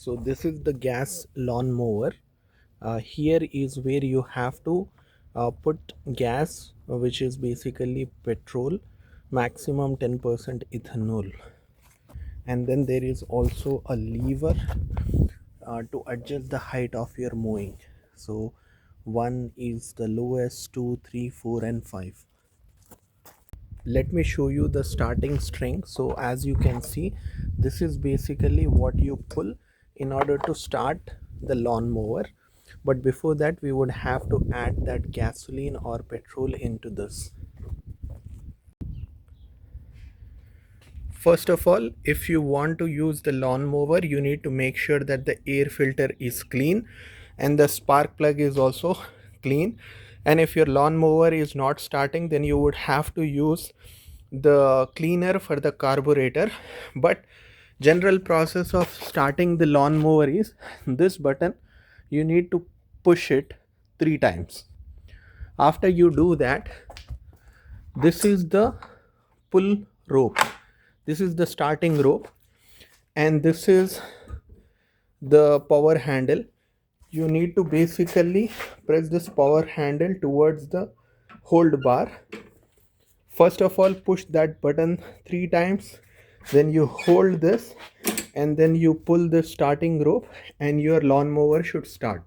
So this is the gas lawn mower. Here is where you have to put gas, which is basically petrol, maximum 10% ethanol. And then there is also a lever to adjust the height of your mowing. So one is the lowest, two, three, four, and five. Let me show you the starting string. So as you can see, this is basically what you pull in order to start the lawn mower. But before that, we would have to add that gasoline or petrol into this. First of all, if you want to use the lawn mower, you need to make sure that the air filter is clean and the spark plug is also clean. And if your lawn mower is not starting, then you would have to use the cleaner for the carburetor. But general process of starting the lawn mower is this button. You need to push it 3 times. After you do that, this is the pull rope. This is the starting rope, and this is the power handle. You need to basically press this power handle towards the hold bar. First of all, push that button 3 times, then you hold this, and then you pull the starting rope, and your lawnmower should start.